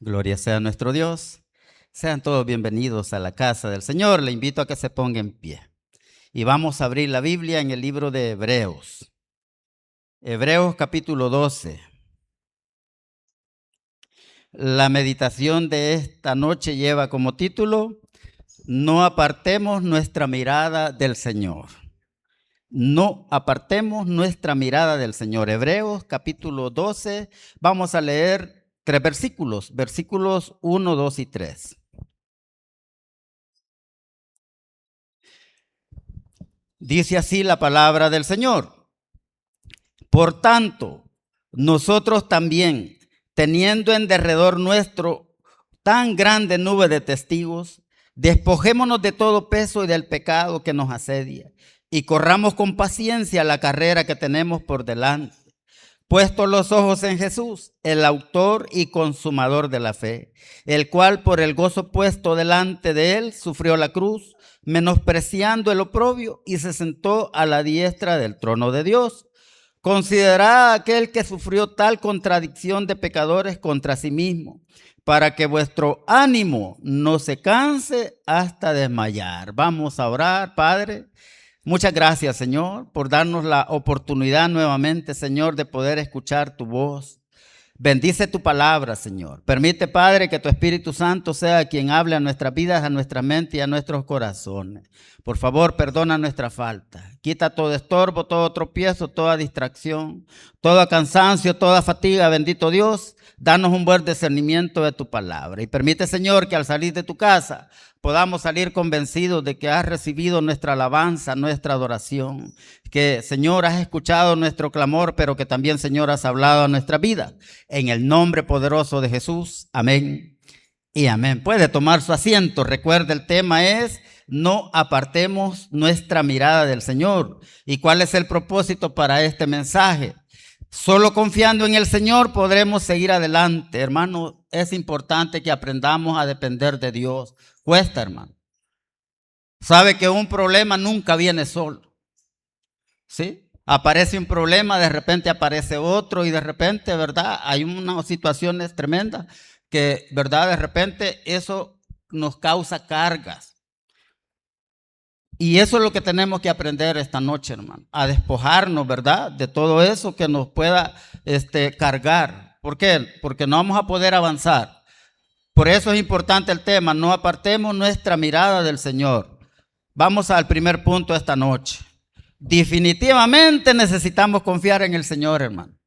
Gloria sea a nuestro Dios. Sean todos bienvenidos a la casa del Señor. Le invito a que se ponga en pie. Y vamos a abrir la Biblia en el libro de Hebreos. Hebreos capítulo 12. La meditación de esta noche lleva como título: No apartemos nuestra mirada del Señor. No apartemos nuestra mirada del Señor. Hebreos capítulo 12. Vamos a leer 3 versículos. Versículos 1, 2 y 3. Dice así la palabra del Señor. Por tanto, nosotros también, teniendo en derredor nuestro tan grande nube de testigos, despojémonos de todo peso y del pecado que nos asedia, y corramos con paciencia la carrera que tenemos por delante, puestos los ojos en Jesús, el autor y consumador de la fe, el cual por el gozo puesto delante de él sufrió la cruz, menospreciando el oprobio, y se sentó a la diestra del trono de Dios. Considerad a aquel que sufrió tal contradicción de pecadores contra sí mismo, para que vuestro ánimo no se canse hasta desmayar. Vamos a orar, Padre. Muchas gracias, Señor, por darnos la oportunidad nuevamente, Señor, de poder escuchar tu voz. Bendice tu palabra, Señor. Permite, Padre, que tu Espíritu Santo sea quien hable a nuestras vidas, a nuestra mente y a nuestros corazones. Por favor, perdona nuestra falta. Quita todo estorbo, todo tropiezo, toda distracción, todo cansancio, toda fatiga, bendito Dios. Danos un buen discernimiento de tu palabra. Y permite, Señor, que al salir de tu casa podamos salir convencidos de que has recibido nuestra alabanza, nuestra adoración. Que, Señor, has escuchado nuestro clamor, pero que también, Señor, has hablado a nuestra vida. En el nombre poderoso de Jesús. Amén y amén. Puede tomar su asiento. Recuerde, el tema es: no apartemos nuestra mirada del Señor. ¿Y cuál es el propósito para este mensaje? Solo confiando en el Señor podremos seguir adelante. Hermano, es importante que aprendamos a depender de Dios. Cuesta, hermano. Sabe que un problema nunca viene solo. ¿Sí? Aparece un problema, de repente aparece otro y de repente, ¿verdad? Hay unas situaciones tremendas que, ¿verdad? De repente eso nos causa cargas. Y eso es lo que tenemos que aprender esta noche, hermano, a despojarnos, ¿verdad?, de todo eso que nos pueda cargar. ¿Por qué? Porque no vamos a poder avanzar. Por eso es importante el tema: no apartemos nuestra mirada del Señor. Vamos al primer punto esta noche. Definitivamente necesitamos confiar en el Señor, hermano.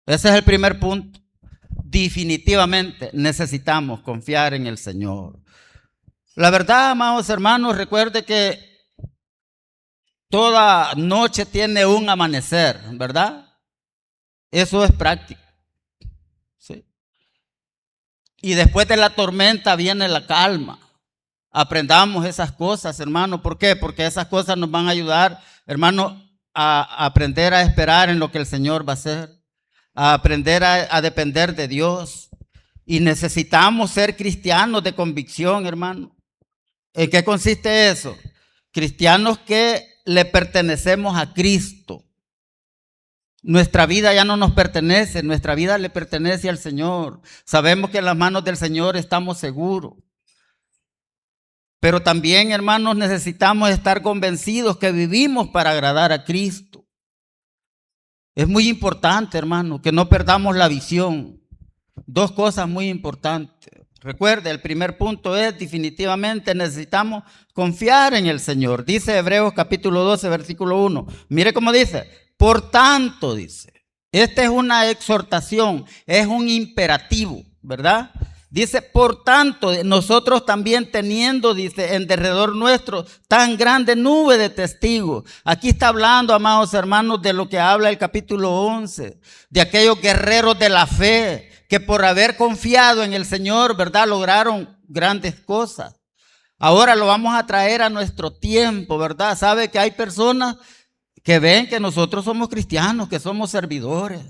Ese es el primer punto. Definitivamente necesitamos confiar en el Señor. La verdad, amados hermanos, recuerde que toda noche tiene un amanecer, ¿verdad? Eso es práctico. ¿Sí? Y después de la tormenta viene la calma. Aprendamos esas cosas, hermano. ¿Por qué? Porque esas cosas nos van a ayudar, hermano, a aprender a esperar en lo que el Señor va a hacer, a aprender a depender de Dios. Y necesitamos ser cristianos de convicción, hermano. ¿En qué consiste eso? Cristianos que le pertenecemos a Cristo. Nuestra vida ya no nos pertenece, nuestra vida le pertenece al Señor. Sabemos que en las manos del Señor estamos seguros. Pero también, hermanos, necesitamos estar convencidos que vivimos para agradar a Cristo. Es muy importante, hermano, que no perdamos la visión. Dos cosas muy importantes. Recuerde, el primer punto es: definitivamente necesitamos confiar en el Señor. Dice Hebreos capítulo 12, versículo 1. Mire cómo dice: por tanto, dice. Esta es una exhortación, es un imperativo, ¿verdad? Dice: por tanto, nosotros también teniendo, dice, en derredor nuestro tan grande nube de testigos. Aquí está hablando, amados hermanos, de lo que habla el capítulo 11, de aquellos guerreros de la fe que por haber confiado en el Señor, ¿verdad?, lograron grandes cosas. Ahora lo vamos a traer a nuestro tiempo, ¿verdad? Sabe que hay personas que ven que nosotros somos cristianos, que somos servidores,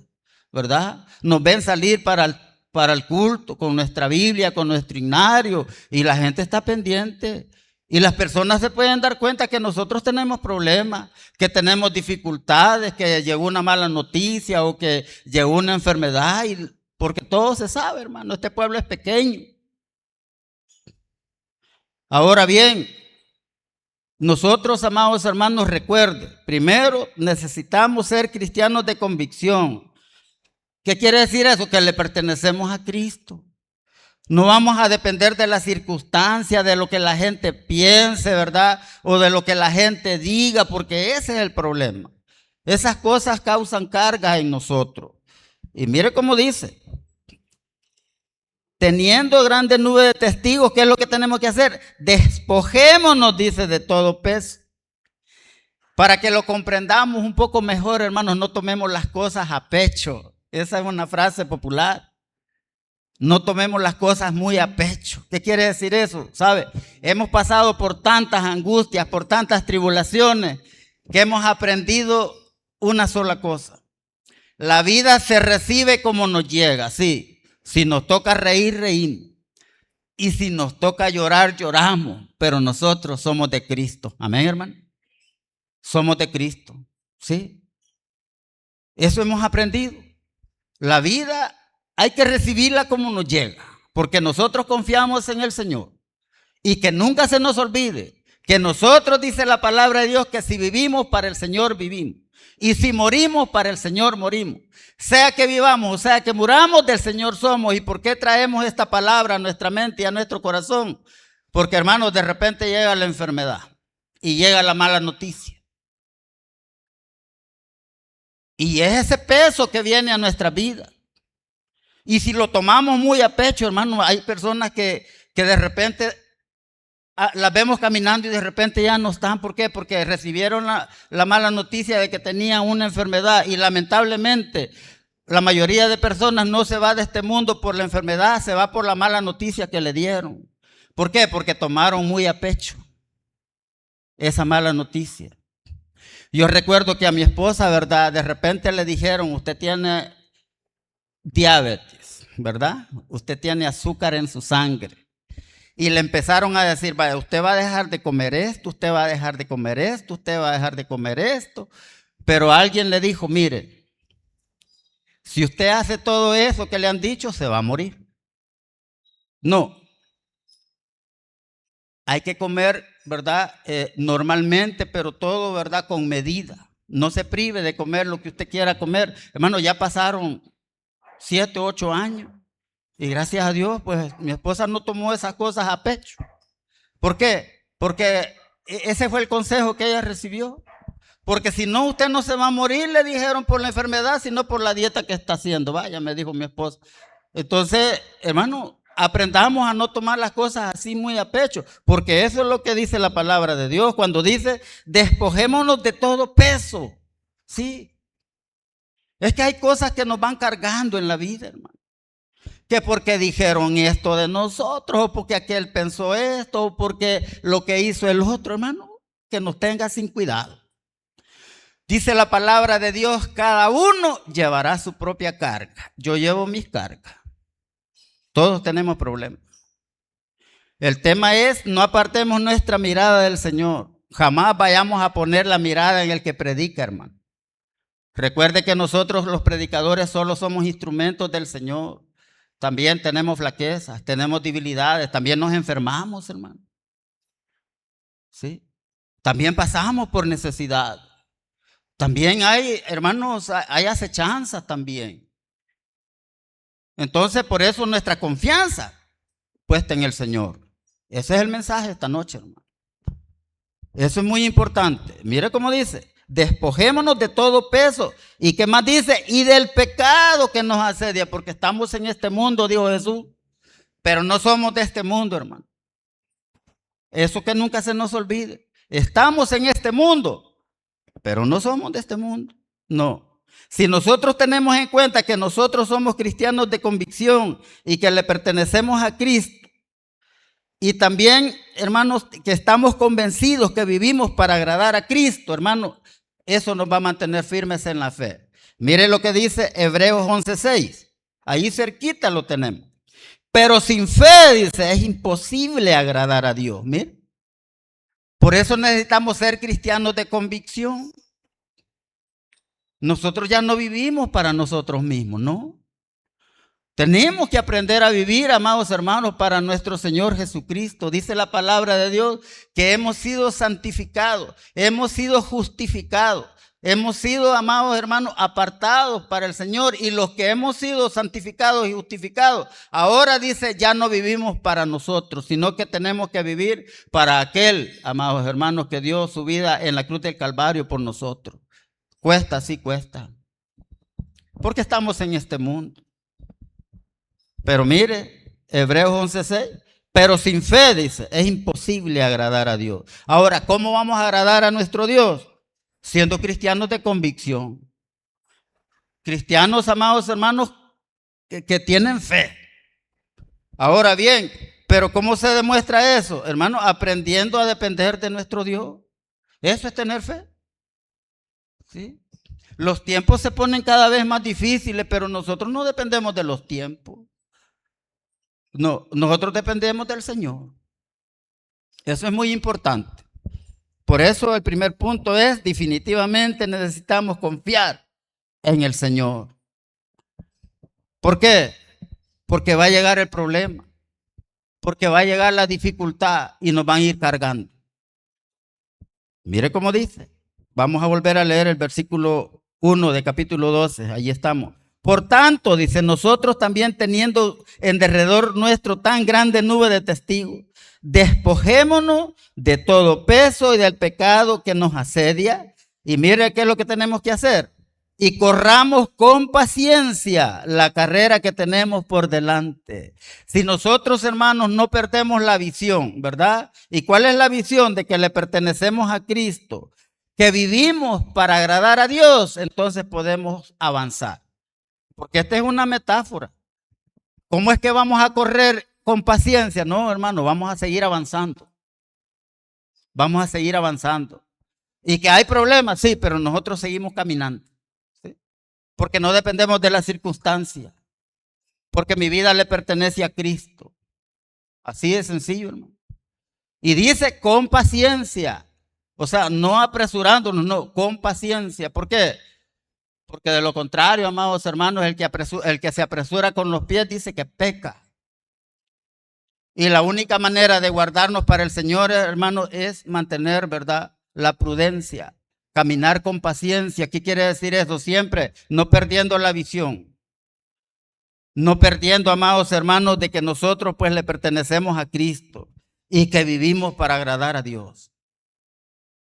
¿verdad? Nos ven salir para el culto con nuestra Biblia, con nuestro himnario, y la gente está pendiente. Y las personas se pueden dar cuenta que nosotros tenemos problemas, que tenemos dificultades, que llegó una mala noticia o que llegó una enfermedad. ¿Y porque todo se sabe, hermano. Este pueblo es pequeño. Ahora bien, nosotros, amados hermanos, recuerden, primero necesitamos ser cristianos de convicción. ¿Qué quiere decir eso? Que le pertenecemos a Cristo. No vamos a depender de las circunstancias, de lo que la gente piense, ¿verdad? O de lo que la gente diga, porque ese es el problema. Esas cosas causan cargas en nosotros. Y mire cómo dice, teniendo grandes nubes de testigos, ¿qué es lo que tenemos que hacer? Despojémonos, dice, de todo peso. Para que lo comprendamos un poco mejor, hermanos, no tomemos las cosas a pecho. Esa es una frase popular. No tomemos las cosas muy a pecho. ¿Qué quiere decir eso? ¿Sabe? Hemos pasado por tantas angustias, por tantas tribulaciones, que hemos aprendido una sola cosa. La vida se recibe como nos llega, sí. Si nos toca reír, reímos. Y si nos toca llorar, lloramos. Pero nosotros somos de Cristo. Amén, hermano. Somos de Cristo, ¿sí? Eso hemos aprendido. La vida hay que recibirla como nos llega, porque nosotros confiamos en el Señor. Y que nunca se nos olvide que nosotros, dice la palabra de Dios, que si vivimos para el Señor, vivimos. Y si morimos, para el Señor morimos. Sea que vivamos o sea que muramos, del Señor somos. ¿Y por qué traemos esta palabra a nuestra mente y a nuestro corazón? Porque, hermanos, de repente llega la enfermedad y llega la mala noticia. Y es ese peso que viene a nuestra vida. Y si lo tomamos muy a pecho, hermano, hay personas que de repente las vemos caminando y de repente ya no están. ¿Por qué? Porque recibieron la mala noticia de que tenían una enfermedad. Y lamentablemente la mayoría de personas no se va de este mundo por la enfermedad, se va por la mala noticia que le dieron. ¿Por qué? Porque tomaron muy a pecho esa mala noticia. Yo recuerdo que a mi esposa, ¿verdad? De repente le dijeron, usted tiene diabetes, ¿verdad? Usted tiene azúcar en su sangre. Y le empezaron a decir, vaya, usted va a dejar de comer esto, usted va a dejar de comer esto, usted va a dejar de comer esto. Pero alguien le dijo, mire, si usted hace todo eso que le han dicho, se va a morir. No. Hay que comer, ¿verdad? Normalmente, pero todo, ¿verdad? Con medida. No se prive de comer lo que usted quiera comer. Hermano, ya pasaron 7, 8 años. Y gracias a Dios, pues mi esposa no tomó esas cosas a pecho. ¿Por qué? Porque ese fue el consejo que ella recibió. Porque si no, usted no se va a morir, le dijeron, por la enfermedad, sino por la dieta que está haciendo. Vaya, me dijo mi esposa. Entonces, hermano, aprendamos a no tomar las cosas así muy a pecho, porque eso es lo que dice la palabra de Dios cuando dice, despojémonos de todo peso. Sí. Es que hay cosas que nos van cargando en la vida, hermano. Que porque dijeron esto de nosotros, o porque aquel pensó esto, o porque lo que hizo el otro, hermano, que nos tenga sin cuidado. Dice la palabra de Dios, cada uno llevará su propia carga. Yo llevo mis cargas. Todos tenemos problemas. El tema es, no apartemos nuestra mirada del Señor. Jamás vayamos a poner la mirada en el que predica, hermano. Recuerde que nosotros los predicadores solo somos instrumentos del Señor. También tenemos flaquezas, tenemos debilidades, también nos enfermamos, hermano. ¿Sí? También pasamos por necesidad. También hay, hermanos, hay acechanzas también. Entonces, por eso nuestra confianza puesta en el Señor. Ese es el mensaje esta noche, hermano. Eso es muy importante. Mire cómo dice, despojémonos de todo peso. ¿Y qué más dice? Y del pecado que nos asedia, porque estamos en este mundo, dijo Jesús, pero no somos de este mundo, hermano. Eso que nunca se nos olvide. Estamos en este mundo, pero no somos de este mundo. No. Si nosotros tenemos en cuenta que nosotros somos cristianos de convicción y que le pertenecemos a Cristo, y también, hermanos, que estamos convencidos que vivimos para agradar a Cristo, hermano, eso nos va a mantener firmes en la fe. Mire lo que dice Hebreos 11:6. Ahí cerquita lo tenemos. Pero sin fe, dice, es imposible agradar a Dios. Mire. Por eso necesitamos ser cristianos de convicción. Nosotros ya no vivimos para nosotros mismos, ¿no? Tenemos que aprender a vivir, amados hermanos, para nuestro Señor Jesucristo. Dice la palabra de Dios que hemos sido santificados, hemos sido justificados, hemos sido, amados hermanos, apartados para el Señor. Y los que hemos sido santificados y justificados, ahora dice, ya no vivimos para nosotros, sino que tenemos que vivir para aquel, amados hermanos, que dio su vida en la cruz del Calvario por nosotros. Cuesta, sí cuesta, porque estamos en este mundo. Pero mire, Hebreos 11:6, pero sin fe, dice, es imposible agradar a Dios. Ahora, ¿cómo vamos a agradar a nuestro Dios? Siendo cristianos de convicción. Cristianos, amados hermanos, que tienen fe. Ahora bien, pero ¿cómo se demuestra eso? Hermano, aprendiendo a depender de nuestro Dios. Eso es tener fe. ¿Sí? Los tiempos se ponen cada vez más difíciles, pero nosotros no dependemos de los tiempos. No, nosotros dependemos del Señor. Eso es muy importante. Por eso el primer punto es, definitivamente necesitamos confiar en el Señor. ¿Por qué? Porque va a llegar el problema, porque va a llegar la dificultad y nos van a ir cargando. Mire cómo dice. Vamos a volver a leer el versículo 1 de capítulo 12. Allí estamos. Por tanto, dice, nosotros también teniendo en derredor nuestro tan grande nube de testigos, despojémonos de todo peso y del pecado que nos asedia. Y mire qué es lo que tenemos que hacer. Y corramos con paciencia la carrera que tenemos por delante. Si nosotros, hermanos, no perdemos la visión, ¿verdad? ¿Y cuál es la visión? De que le pertenecemos a Cristo, que vivimos para agradar a Dios, entonces podemos avanzar. Porque esta es una metáfora. ¿Cómo es que vamos a correr con paciencia? No, hermano, vamos a seguir avanzando. Vamos a seguir avanzando. Y que hay problemas, sí, pero nosotros seguimos caminando. ¿Sí? Porque no dependemos de las circunstancias. Porque mi vida le pertenece a Cristo. Así de sencillo, hermano. Y dice con paciencia. O sea, no apresurándonos, no, con paciencia. ¿Por qué? Porque de lo contrario, amados hermanos, el que se apresura con los pies dice que peca. Y la única manera de guardarnos para el Señor, hermanos, es mantener, ¿verdad?, la prudencia, caminar con paciencia. ¿Qué quiere decir eso? Siempre no perdiendo la visión. No perdiendo, amados hermanos, de que nosotros pues le pertenecemos a Cristo y que vivimos para agradar a Dios.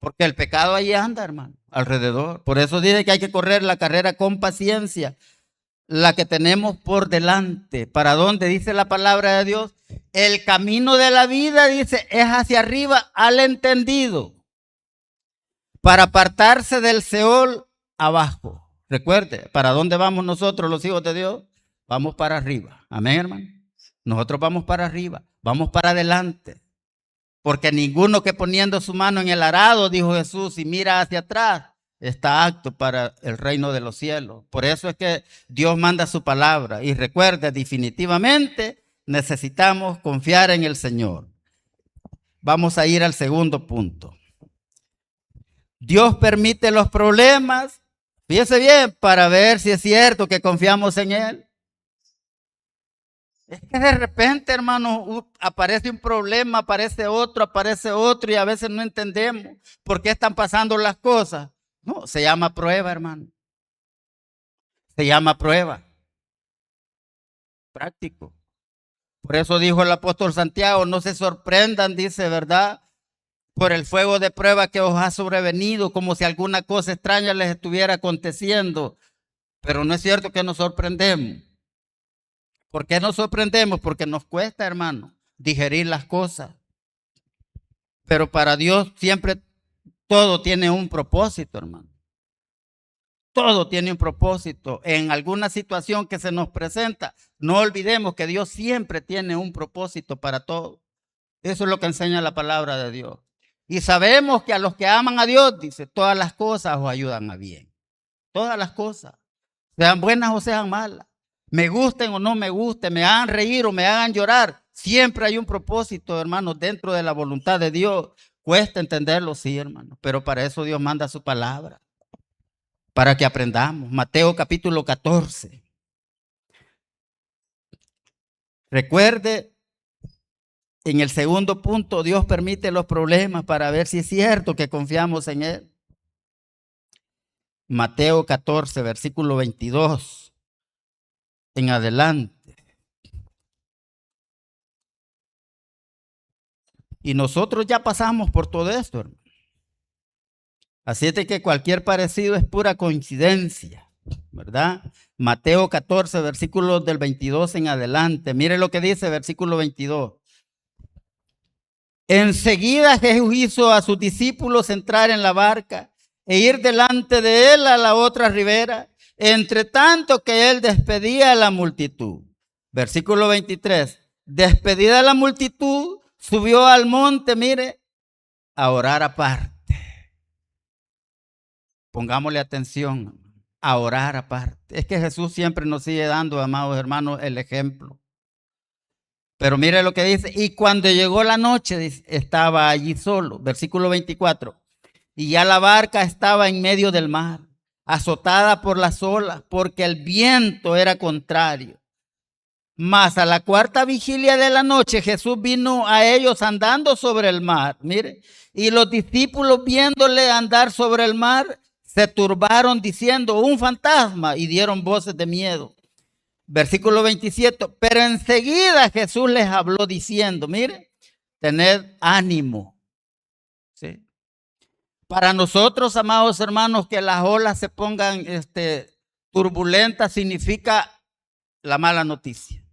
Porque el pecado ahí anda, hermano, alrededor. Por eso dice que hay que correr la carrera con paciencia, la que tenemos por delante. ¿Para dónde? Dice la palabra de Dios. El camino de la vida, dice, es hacia arriba al entendido, para apartarse del Seol abajo. Recuerde, ¿para dónde vamos nosotros los hijos de Dios? Vamos para arriba. Amén, hermano. Nosotros vamos para arriba, vamos para adelante. Porque ninguno que poniendo su mano en el arado, dijo Jesús, y mira hacia atrás, está apto para el reino de los cielos. Por eso es que Dios manda su palabra. Y recuerde, definitivamente necesitamos confiar en el Señor. Vamos a ir al segundo punto. Dios permite los problemas, fíjese bien, para ver si es cierto que confiamos en Él. Es que de repente, hermano, aparece un problema, aparece otro y a veces no entendemos por qué están pasando las cosas. No, se llama prueba, hermano. Se llama prueba. Práctico. Por eso dijo el apóstol Santiago, no se sorprendan, dice, ¿verdad?, por el fuego de prueba que os ha sobrevenido, como si alguna cosa extraña les estuviera aconteciendo. Pero no es cierto que nos sorprendemos. ¿Por qué nos sorprendemos? Porque nos cuesta, hermano, digerir las cosas. Pero para Dios siempre todo tiene un propósito, hermano. Todo tiene un propósito. En alguna situación que se nos presenta, no olvidemos que Dios siempre tiene un propósito para todo. Eso es lo que enseña la palabra de Dios. Y sabemos que a los que aman a Dios, dice, todas las cosas os ayudan a bien. Todas las cosas, sean buenas o sean malas. Me gusten o no me gusten, me hagan reír o me hagan llorar. Siempre hay un propósito, hermanos, dentro de la voluntad de Dios. Cuesta entenderlo, sí, hermano, pero para eso Dios manda su palabra, para que aprendamos. Mateo capítulo 14. Recuerde, en el segundo punto, Dios permite los problemas para ver si es cierto que confiamos en Él. Mateo 14, versículo 22 en adelante. Y nosotros ya pasamos por todo esto, hermano. Así es de que cualquier parecido es pura coincidencia, ¿verdad? Mateo 14, versículos del 22 en adelante. Mire lo que dice versículo 22. Enseguida Jesús hizo a sus discípulos entrar en la barca e ir delante de él a la otra ribera, entre tanto que él despedía a la multitud. Versículo 23. Despedida la multitud, subió al monte, mire, a orar aparte. Pongámosle atención, a orar aparte. Es que Jesús siempre nos sigue dando, amados hermanos, el ejemplo. Pero mire lo que dice, y cuando llegó la noche, estaba allí solo. Versículo 24. Y ya la barca estaba en medio del mar, azotada por las olas, porque el viento era contrario. Mas a la cuarta vigilia de la noche, Jesús vino a ellos andando sobre el mar. Mire, y los discípulos viéndole andar sobre el mar, se turbaron diciendo, un fantasma, y dieron voces de miedo. Versículo 27, pero enseguida Jesús les habló diciendo, mire, tened ánimo. ¿Sí? Para nosotros, amados hermanos, que las olas se pongan turbulentas significa la mala noticia,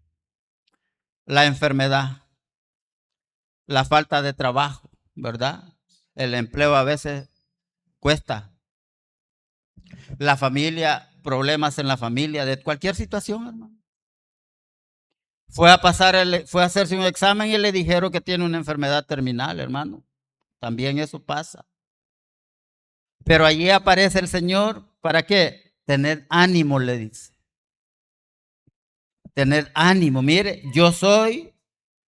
la enfermedad, la falta de trabajo, ¿verdad? El empleo a veces cuesta. La familia, problemas en la familia, de cualquier situación, hermano. Fue a hacerse un examen y le dijeron que tiene una enfermedad terminal, hermano. También eso pasa. Pero allí aparece el Señor, ¿para qué? Tener ánimo, le dice. Tener ánimo. Mire, yo soy,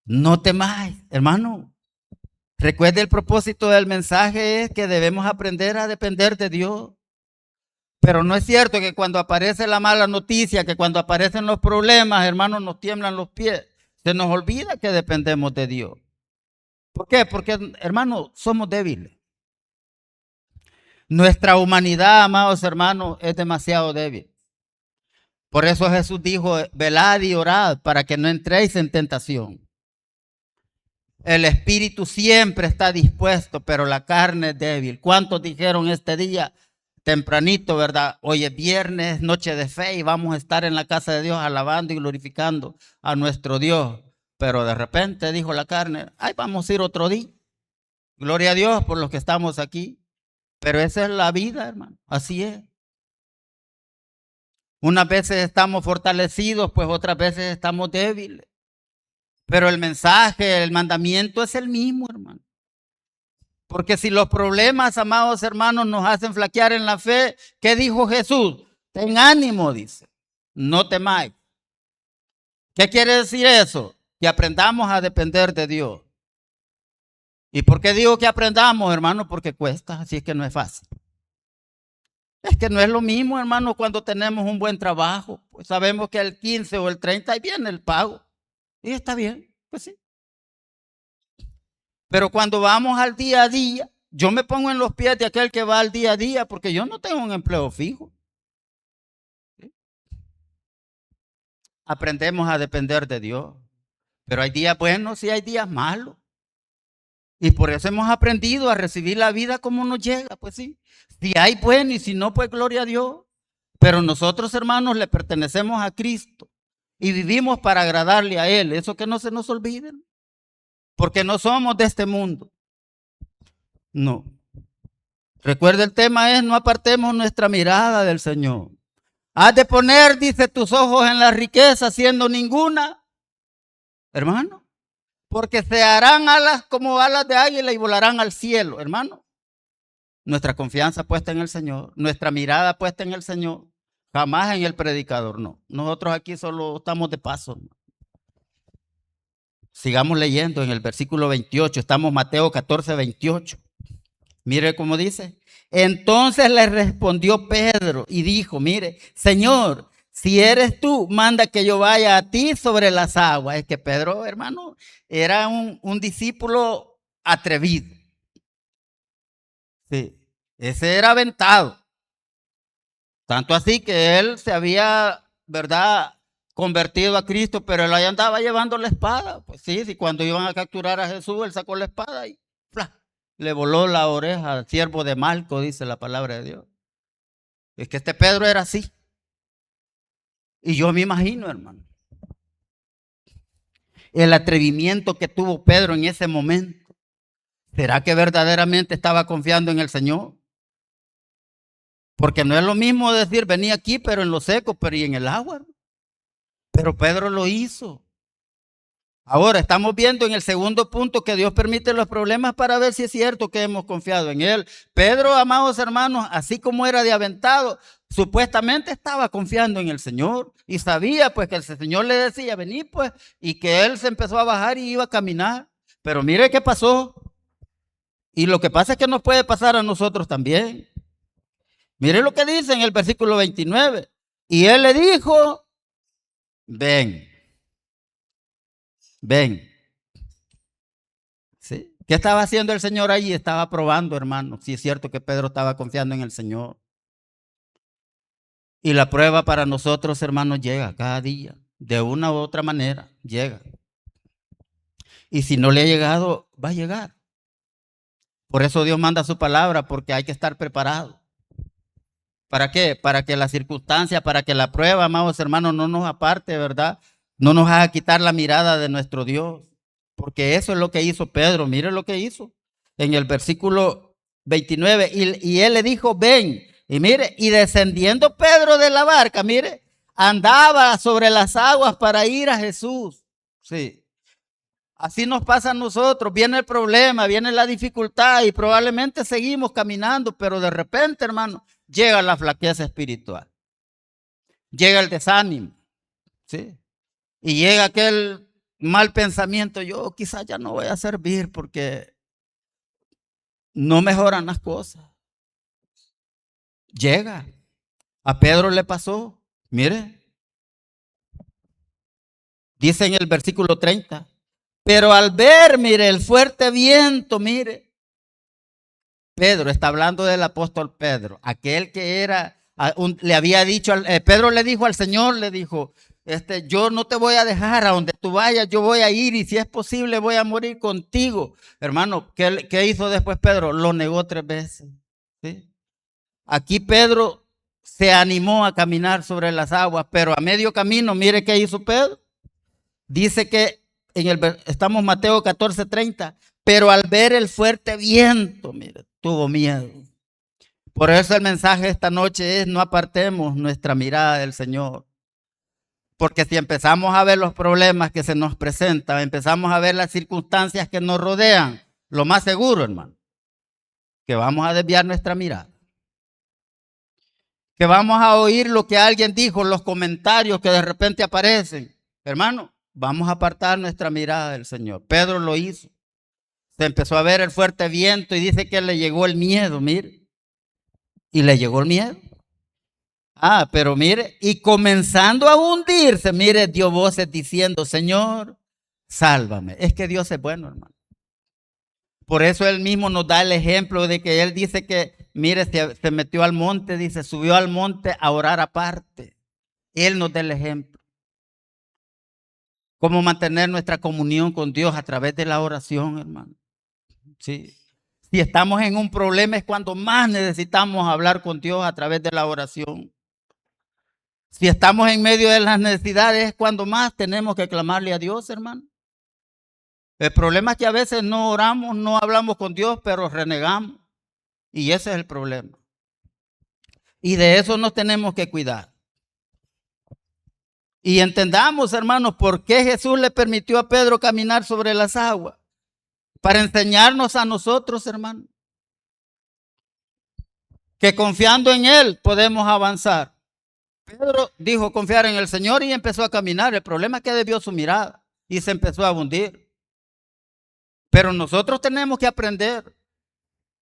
no temáis, hermano. Recuerde, el propósito del mensaje es que debemos aprender a depender de Dios. Pero no es cierto que cuando aparece la mala noticia, que cuando aparecen los problemas, hermanos, nos tiemblan los pies. Se nos olvida que dependemos de Dios. ¿Por qué? Porque, hermanos, somos débiles. Nuestra humanidad, amados hermanos, es demasiado débil. Por eso Jesús dijo, velad y orad para que no entréis en tentación. El espíritu siempre está dispuesto, pero la carne es débil. ¿Cuántos dijeron este día? Tempranito, ¿verdad? Hoy es viernes, noche de fe y vamos a estar en la casa de Dios alabando y glorificando a nuestro Dios. Pero de repente dijo la carne, ay, vamos a ir otro día. Gloria a Dios por los que estamos aquí. Pero esa es la vida, hermano. Así es. Unas veces estamos fortalecidos, pues otras veces estamos débiles. Pero el mensaje, el mandamiento es el mismo, hermano. Porque si los problemas, amados hermanos, nos hacen flaquear en la fe, ¿qué dijo Jesús? Ten ánimo, dice, no temáis. ¿Qué quiere decir eso? Que aprendamos a depender de Dios. ¿Y por qué digo que aprendamos, hermano? Porque cuesta, así es que no es fácil. Es que no es lo mismo, hermano, cuando tenemos un buen trabajo. Pues sabemos que el 15 o el 30 ahí viene el pago. Y está bien, pues sí. Pero cuando vamos al día a día, yo me pongo en los pies de aquel que va al día a día porque yo no tengo un empleo fijo. ¿Sí? Aprendemos a depender de Dios. Pero hay días buenos y hay días malos. Y por eso hemos aprendido a recibir la vida como nos llega, pues sí. Si hay bueno y si no, pues gloria a Dios. Pero nosotros, hermanos, le pertenecemos a Cristo y vivimos para agradarle a Él. Eso que no se nos olvide. Porque no somos de este mundo. No. Recuerda, el tema es no apartemos nuestra mirada del Señor. Has de poner, dice, tus ojos en la riqueza, siendo ninguna, hermano, porque se harán alas como alas de águila y volarán al cielo, hermano. Nuestra confianza puesta en el Señor, nuestra mirada puesta en el Señor, jamás en el predicador, no. Nosotros aquí solo estamos de paso, hermano. Sigamos leyendo en el versículo 28, estamos Mateo 14, 28. Mire cómo dice. Entonces le respondió Pedro y dijo, mire, Señor, si eres tú, manda que yo vaya a ti sobre las aguas. Es que Pedro, hermano, era un discípulo atrevido. Sí, ese era aventado. Tanto así que él se había, ¿verdad?, convertido a Cristo, pero él ahí andaba llevando la espada. Pues sí, sí, cuando iban a capturar a Jesús, él sacó la espada y ¡fla!, le voló la oreja al siervo de Malco, dice la palabra de Dios. Es que este Pedro era así. Y yo me imagino, hermano, el atrevimiento que tuvo Pedro en ese momento. ¿Será que verdaderamente estaba confiando en el Señor? Porque no es lo mismo decir, vení aquí, pero en lo seco, pero y en el agua. Pero Pedro lo hizo. Ahora estamos viendo en el segundo punto que Dios permite los problemas para ver si es cierto que hemos confiado en Él. Pedro, amados hermanos, así como era de aventado, supuestamente estaba confiando en el Señor y sabía pues que el Señor le decía, vení pues, y que Él se empezó a bajar y iba a caminar. Pero mire qué pasó. Y lo que pasa es que nos puede pasar a nosotros también. Mire lo que dice en el versículo 29. Y Él le dijo, ven. Ven. ¿Sí? ¿Qué estaba haciendo el Señor allí? Estaba probando, hermano. Sí, es cierto que Pedro estaba confiando en el Señor. Y la prueba para nosotros, hermanos, llega cada día. De una u otra manera, llega. Y si no le ha llegado, va a llegar. Por eso Dios manda su palabra, porque hay que estar preparado. ¿Para qué? Para que la circunstancia, para que la prueba, amados hermanos, no nos aparte, ¿verdad? No nos haga quitar la mirada de nuestro Dios. Porque eso es lo que hizo Pedro. Mire lo que hizo. En el versículo 29. Y él le dijo, ven. Y mire, y descendiendo Pedro de la barca, mire, andaba sobre las aguas para ir a Jesús. Sí. Así nos pasa a nosotros. Viene el problema, viene la dificultad y probablemente seguimos caminando, pero de repente, hermano, llega la flaqueza espiritual. Llega el desánimo. Sí. Y llega aquel mal pensamiento, yo quizás ya no voy a servir porque no mejoran las cosas. Llega. A Pedro le pasó. Mire. Dice en el versículo 30. Pero al ver, mire, el fuerte viento, mire. Pedro, está hablando del apóstol Pedro. Aquel que era, le había dicho, Pedro le dijo al Señor, le dijo, yo no te voy a dejar a donde tú vayas, yo voy a ir y si es posible voy a morir contigo. Hermano, ¿qué hizo después Pedro? Lo negó 3 veces. ¿Sí? Aquí Pedro se animó a caminar sobre las aguas, pero a medio camino, mire qué hizo Pedro. Dice que estamos Mateo 14:30, pero al ver el fuerte viento, mire, tuvo miedo. Por eso el mensaje de esta noche es: no apartemos nuestra mirada del Señor. Porque si empezamos a ver los problemas que se nos presentan, empezamos a ver las circunstancias que nos rodean, lo más seguro, hermano, que vamos a desviar nuestra mirada. Que vamos a oír lo que alguien dijo, los comentarios que de repente aparecen. Hermano, vamos a apartar nuestra mirada del Señor. Pedro lo hizo. Se empezó a ver el fuerte viento y dice que le llegó el miedo, mire. Y le llegó el miedo. Pero mire, y comenzando a hundirse, mire, dio voces diciendo, Señor, sálvame. Es que Dios es bueno, hermano. Por eso Él mismo nos da el ejemplo de que Él dice que, mire, se metió al monte, dice, subió al monte a orar aparte. Él nos da el ejemplo. Cómo mantener nuestra comunión con Dios a través de la oración, hermano. Sí. Si estamos en un problema es cuando más necesitamos hablar con Dios a través de la oración. Si estamos en medio de las necesidades es cuando más tenemos que clamarle a Dios, hermano. El problema es que a veces no oramos, no hablamos con Dios, pero renegamos. Y ese es el problema. Y de eso nos tenemos que cuidar. Y entendamos, hermanos, por qué Jesús le permitió a Pedro caminar sobre las aguas. Para enseñarnos a nosotros, hermanos, que confiando en Él podemos avanzar. Pedro dijo confiar en el Señor y empezó a caminar. El problema es que desvió su mirada y se empezó a hundir. Pero nosotros tenemos que aprender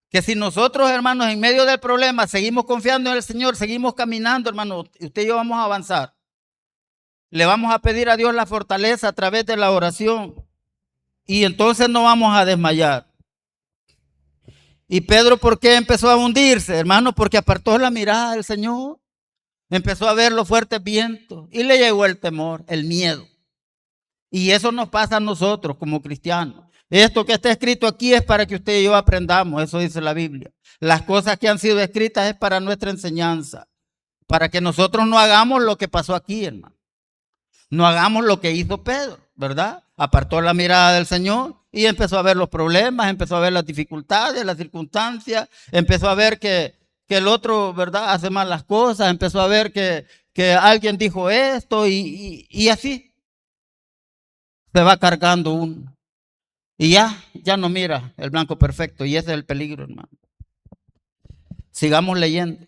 que si nosotros, hermanos, en medio del problema seguimos confiando en el Señor, seguimos caminando, hermanos, usted y yo vamos a avanzar. Le vamos a pedir a Dios la fortaleza a través de la oración. Y entonces no vamos a desmayar. ¿Y Pedro por qué empezó a hundirse, hermano? Porque apartó la mirada del Señor. Empezó a ver los fuertes vientos y le llegó el temor, el miedo. Y eso nos pasa a nosotros como cristianos. Esto que está escrito aquí es para que usted y yo aprendamos, eso dice la Biblia. Las cosas que han sido escritas es para nuestra enseñanza, para que nosotros no hagamos lo que pasó aquí, hermano. No hagamos lo que hizo Pedro, ¿verdad? Apartó la mirada del Señor y empezó a ver los problemas, empezó a ver las dificultades, las circunstancias, empezó a ver que el otro, ¿verdad?, hace mal las cosas, empezó a ver que alguien dijo esto y así se va cargando uno. Y ya no mira el blanco perfecto y ese es el peligro, hermano. Sigamos leyendo.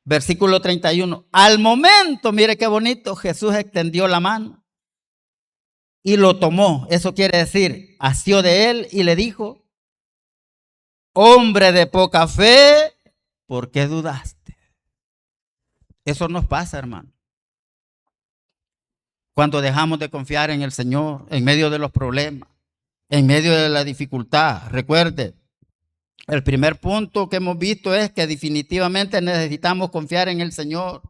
Versículo 31. Al momento, mire qué bonito, Jesús extendió la mano y lo tomó. Eso quiere decir, asió de él y le dijo, hombre de poca fe, ¿por qué dudaste? Eso nos pasa, hermano. Cuando dejamos de confiar en el Señor, en medio de los problemas, en medio de la dificultad. Recuerde, el primer punto que hemos visto es que definitivamente necesitamos confiar en el Señor.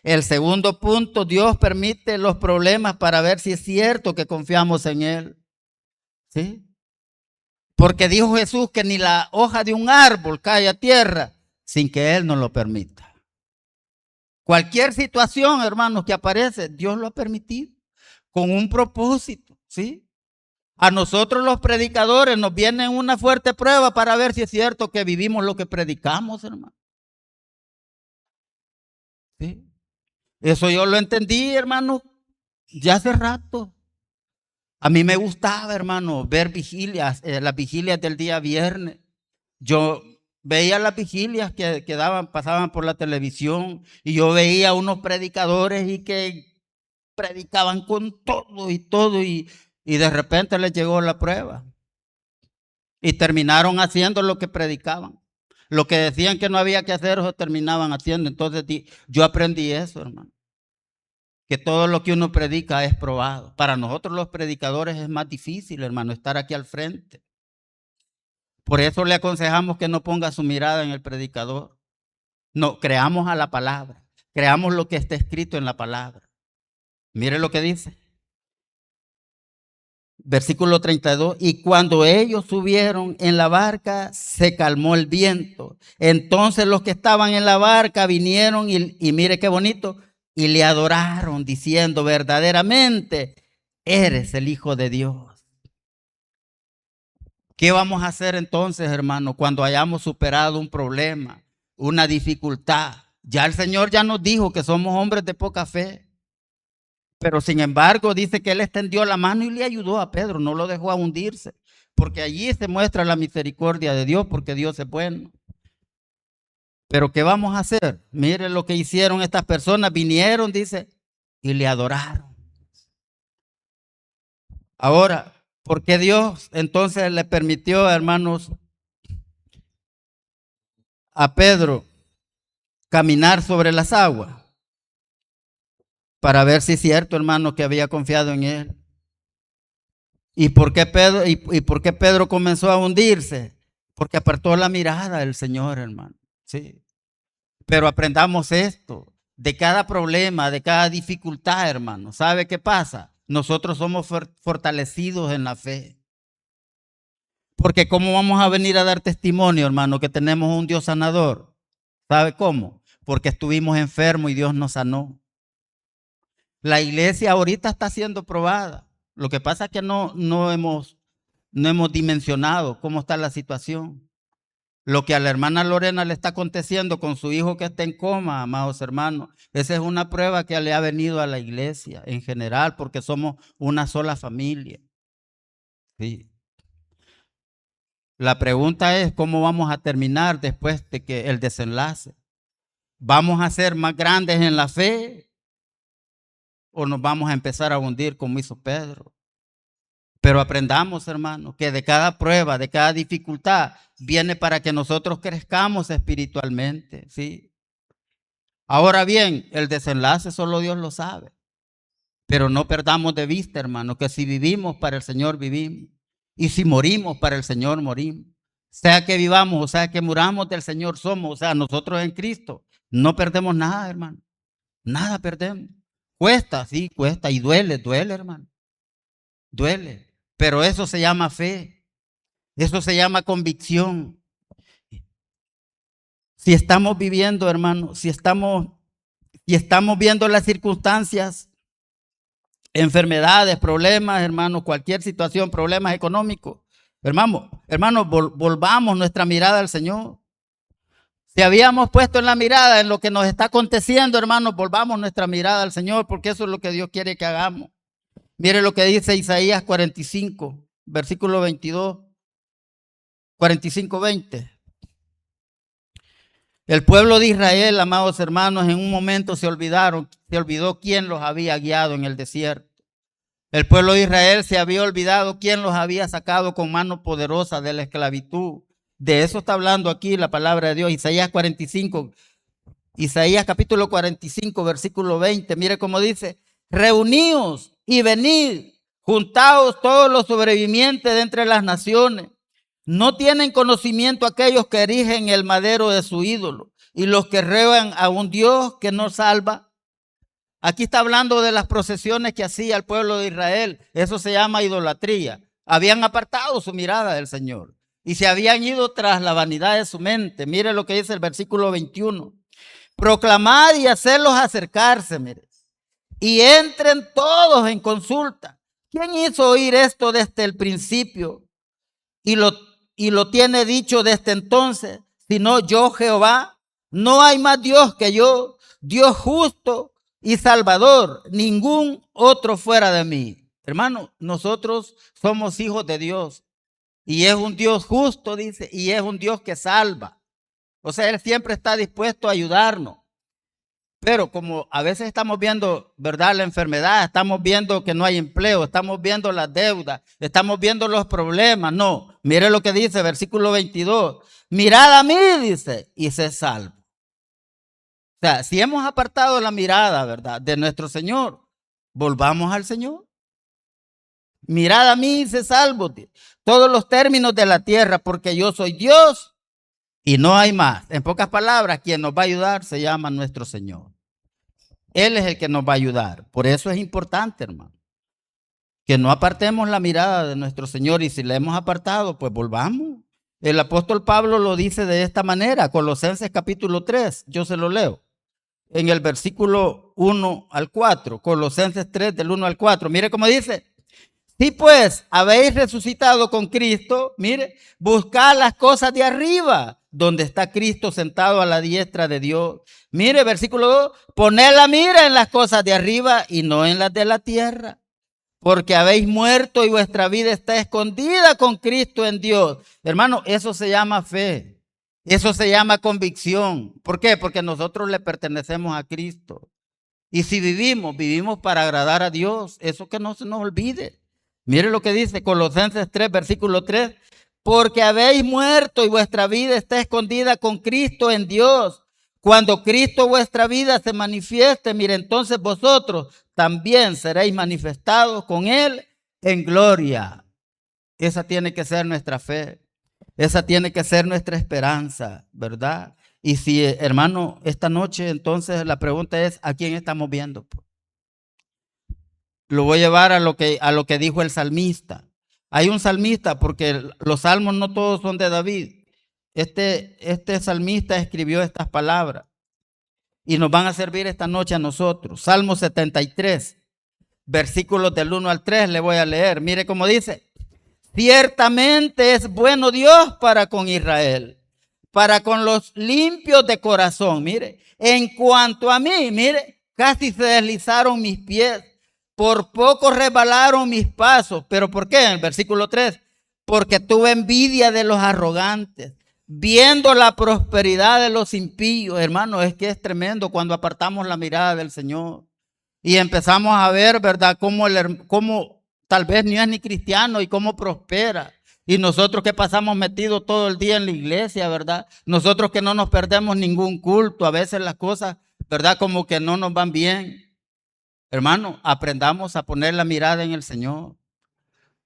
El segundo punto, Dios permite los problemas para ver si es cierto que confiamos en Él. ¿Sí? Porque dijo Jesús que ni la hoja de un árbol cae a tierra sin que Él nos lo permita. Cualquier situación, hermanos, que aparece, Dios lo ha permitido con un propósito, ¿sí? A nosotros los predicadores nos viene una fuerte prueba para ver si es cierto que vivimos lo que predicamos, hermano. ¿Sí? Eso yo lo entendí, hermano, ya hace rato. A mí me gustaba, hermano, ver vigilias, las vigilias del día viernes. Yo veía las vigilias que pasaban por la televisión y yo veía unos predicadores y que predicaban con todo y de repente les llegó la prueba y terminaron haciendo lo que predicaban. Lo que decían que no había que hacer, eso terminaban haciendo. Entonces yo aprendí eso, hermano. Que todo lo que uno predica es probado. Para nosotros los predicadores es más difícil, hermano, estar aquí al frente. Por eso le aconsejamos que no ponga su mirada en el predicador. No, creamos a la palabra. Creamos lo que está escrito en la palabra. Mire lo que dice. Versículo 32. Y cuando ellos subieron en la barca, se calmó el viento. Entonces los que estaban en la barca vinieron y mire qué bonito, y le adoraron diciendo, verdaderamente eres el Hijo de Dios. ¿Qué vamos a hacer entonces, hermano, cuando hayamos superado un problema, una dificultad? Ya el Señor ya nos dijo que somos hombres de poca fe. Pero sin embargo dice que Él extendió la mano y le ayudó a Pedro, no lo dejó a hundirse. Porque allí se muestra la misericordia de Dios, porque Dios es bueno. Pero ¿qué vamos a hacer? Mire lo que hicieron estas personas, vinieron, dice, y le adoraron. Ahora, ¿por qué Dios entonces le permitió, hermanos, a Pedro caminar sobre las aguas? Para ver si es cierto, hermano, que había confiado en Él. ¿Y por qué Pedro comenzó a hundirse? Porque apartó la mirada del Señor, hermano. Sí. Pero aprendamos esto, de cada problema, de cada dificultad, hermano. ¿Sabe qué pasa? Nosotros somos fortalecidos en la fe. Porque ¿cómo vamos a venir a dar testimonio, hermano, que tenemos un Dios sanador? ¿Sabe cómo? Porque estuvimos enfermos y Dios nos sanó. La iglesia ahorita está siendo probada. Lo que pasa es que no hemos dimensionado cómo está la situación. Lo que a la hermana Lorena le está aconteciendo con su hijo que está en coma, amados hermanos, esa es una prueba que le ha venido a la iglesia en general, porque somos una sola familia. Sí. La pregunta es cómo vamos a terminar después de que el desenlace. ¿Vamos a ser más grandes en la fe o nos vamos a empezar a hundir como hizo Pedro? Pero aprendamos, hermano, que de cada prueba, de cada dificultad, viene para que nosotros crezcamos espiritualmente, ¿sí? Ahora bien, el desenlace solo Dios lo sabe. Pero no perdamos de vista, hermano, que si vivimos para el Señor, vivimos. Y si morimos para el Señor, morimos. Sea que vivamos o sea que muramos, del Señor somos. O sea, nosotros en Cristo no perdemos nada, hermano. Nada perdemos. Cuesta, sí, cuesta. Y duele, hermano. Duele. Pero eso se llama fe. Eso se llama convicción. Si estamos viviendo, hermano, si estamos viendo las circunstancias, enfermedades, problemas, hermano, cualquier situación, problemas económicos, hermano, volvamos nuestra mirada al Señor. Si habíamos puesto en la mirada en lo que nos está aconteciendo, hermanos, volvamos nuestra mirada al Señor, porque eso es lo que Dios quiere que hagamos. Mire lo que dice Isaías 45, versículo 22, 45, 20. El pueblo de Israel, amados hermanos, en un momento se olvidó quién los había guiado en el desierto. El pueblo de Israel se había olvidado quién los había sacado con mano poderosa de la esclavitud. De eso está hablando aquí la palabra de Dios. Isaías capítulo 45, versículo 20. Mire cómo dice: reuníos y venid, juntaos todos los sobrevivientes de entre las naciones. No tienen conocimiento aquellos que erigen el madero de su ídolo y los que reban a un Dios que no salva. Aquí está hablando de las procesiones que hacía el pueblo de Israel. Eso se llama idolatría. Habían apartado su mirada del Señor y se habían ido tras la vanidad de su mente. Mire lo que dice el versículo 21. Proclamad y hacerlos acercarse, mire, y entren todos en consulta. ¿Quién hizo oír esto desde el principio y lo tiene dicho desde entonces? Sino yo, Jehová. No hay más Dios que yo, Dios justo y Salvador, ningún otro fuera de mí. Hermano, nosotros somos hijos de Dios y es un Dios justo, dice, y es un Dios que salva. O sea, Él siempre está dispuesto a ayudarnos. Pero como a veces estamos viendo, ¿verdad?, la enfermedad, estamos viendo que no hay empleo, estamos viendo las deudas, estamos viendo los problemas. No, mire lo que dice versículo 22. Mirad a mí, dice, y sé salvo. O sea, si hemos apartado la mirada, ¿verdad?, de nuestro Señor, volvamos al Señor. Mirad a mí y sé salvo. Todos los términos de la tierra, porque yo soy Dios y no hay más. En pocas palabras, quien nos va a ayudar se llama nuestro Señor. Él es el que nos va a ayudar. Por eso es importante, hermano, que no apartemos la mirada de nuestro Señor. Y si la hemos apartado, pues volvamos. El apóstol Pablo lo dice de esta manera, Colosenses capítulo 3, yo se lo leo. En el versículo 1 al 4, Colosenses 3 del 1 al 4. Mire cómo dice: si pues habéis resucitado con Cristo, mire, buscad las cosas de arriba, donde está Cristo sentado a la diestra de Dios. Mire, versículo 2, poned la mira en las cosas de arriba y no en las de la tierra, porque habéis muerto y vuestra vida está escondida con Cristo en Dios. Hermano, eso se llama fe. Eso se llama convicción. ¿Por qué? Porque nosotros le pertenecemos a Cristo. Y si vivimos para agradar a Dios. Eso que no se nos olvide. Mire lo que dice Colosenses 3, versículo 3. Porque habéis muerto y vuestra vida está escondida con Cristo en Dios. Cuando Cristo vuestra vida se manifieste, mire, entonces vosotros también seréis manifestados con Él en gloria. Esa tiene que ser nuestra fe. Esa tiene que ser nuestra esperanza, ¿verdad? Y si, hermano, esta noche, entonces la pregunta es: ¿a quién estamos viendo? Lo voy a llevar a lo que dijo el salmista. Hay un salmista, porque los salmos no todos son de David. Este salmista escribió estas palabras y nos van a servir esta noche a nosotros. Salmo 73, versículos del 1 al 3, le voy a leer. Mire cómo dice: ciertamente es bueno Dios para con Israel, para con los limpios de corazón. Mire, en cuanto a mí, mire, casi se deslizaron mis pies, por poco resbalaron mis pasos. ¿Pero por qué? En el versículo 3, porque tuve envidia de los arrogantes, viendo la prosperidad de los impíos. Hermano, es que es tremendo cuando apartamos la mirada del Señor y empezamos a ver, ¿verdad?, cómo tal vez ni es ni cristiano y cómo prospera. Y nosotros que pasamos metidos todo el día en la iglesia, ¿verdad? Nosotros que no nos perdemos ningún culto. A veces las cosas, ¿verdad? Como que no nos van bien. Hermano, aprendamos a poner la mirada en el Señor.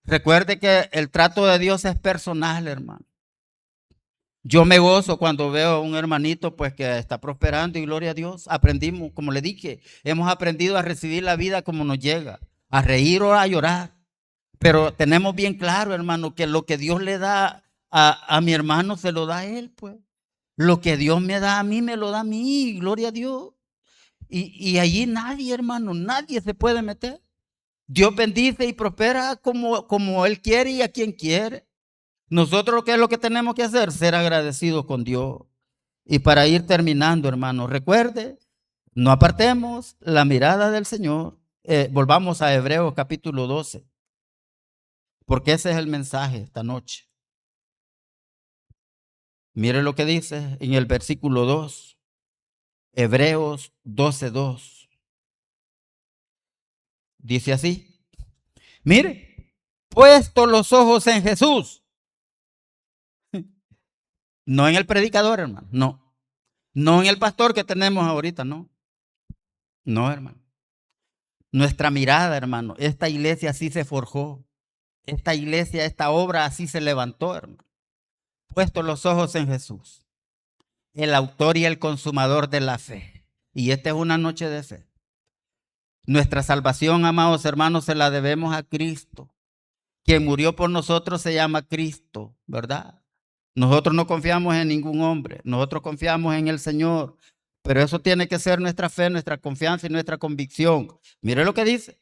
Recuerde que el trato de Dios es personal, hermano. Yo me gozo cuando veo a un hermanito pues que está prosperando y gloria a Dios. Aprendimos, como le dije, hemos aprendido a recibir la vida como nos llega, a reír o a llorar. Pero tenemos bien claro, hermano, que lo que Dios le da a mi hermano se lo da a él, pues. Lo que Dios me da a mí, me lo da a mí, gloria a Dios. Y allí nadie, hermano, nadie se puede meter. Dios bendice y prospera como Él quiere y a quien quiere. Nosotros, ¿qué es lo que tenemos que hacer? Ser agradecidos con Dios. Y para ir terminando, hermano, recuerde, no apartemos la mirada del Señor. Volvamos a Hebreos capítulo 12, porque ese es el mensaje esta noche. Mire lo que dice en el versículo 2, Hebreos 12:2. Dice así, mire, puesto los ojos en Jesús, no en el predicador, hermano, no en el pastor que tenemos ahorita, no, hermano. Nuestra mirada, hermano, esta iglesia así se forjó, esta iglesia, esta obra así se levantó, hermano. Puesto los ojos en Jesús, el autor y el consumador de la fe. Y esta es una noche de fe. Nuestra salvación, amados hermanos, se la debemos a Cristo. Quien murió por nosotros se llama Cristo, ¿verdad? Nosotros no confiamos en ningún hombre, nosotros confiamos en el Señor. Pero eso tiene que ser nuestra fe, nuestra confianza y nuestra convicción. Mire lo que dice.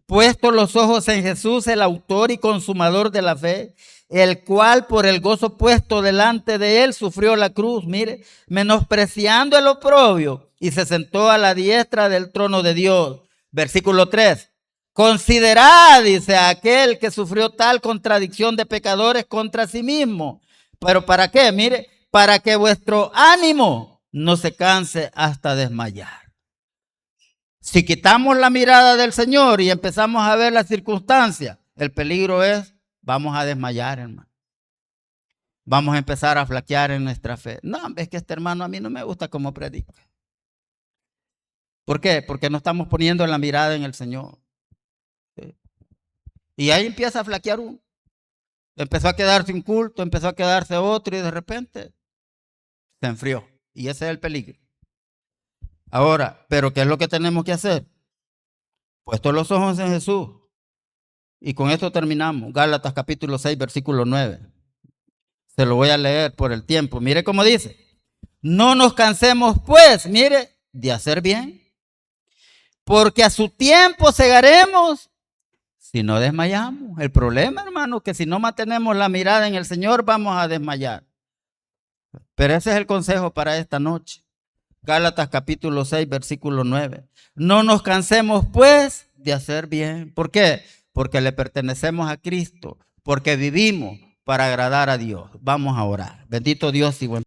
Puesto los ojos en Jesús, el autor y consumador de la fe, el cual por el gozo puesto delante de él sufrió la cruz, mire, menospreciando el oprobio y se sentó a la diestra del trono de Dios. Versículo 3. Considerad, dice, a aquel que sufrió tal contradicción de pecadores contra sí mismo. ¿Pero para qué? Mire, para que vuestro ánimo no se canse hasta desmayar. Si quitamos la mirada del Señor y empezamos a ver las circunstancias, el peligro es, vamos a desmayar, hermano. Vamos a empezar a flaquear en nuestra fe. No, es que este hermano a mí no me gusta cómo predica. ¿Por qué? Porque no estamos poniendo la mirada en el Señor. ¿Sí? Y ahí empieza a flaquear uno. Empezó a quedarse un culto, empezó a quedarse otro y de repente se enfrió. Y ese es el peligro. Ahora, ¿pero qué es lo que tenemos que hacer? Puesto los ojos en Jesús. Y con esto terminamos. Gálatas capítulo 6, versículo 9. Se lo voy a leer por el tiempo. Mire cómo dice. No nos cansemos pues, mire, de hacer bien. Porque a su tiempo segaremos si no desmayamos. El problema, hermano, es que si no mantenemos la mirada en el Señor, vamos a desmayar. Pero ese es el consejo para esta noche. Gálatas capítulo 6, versículo 9. No nos cansemos pues de hacer bien. ¿Por qué? Porque le pertenecemos a Cristo, porque vivimos para agradar a Dios. Vamos a orar. Bendito Dios y buen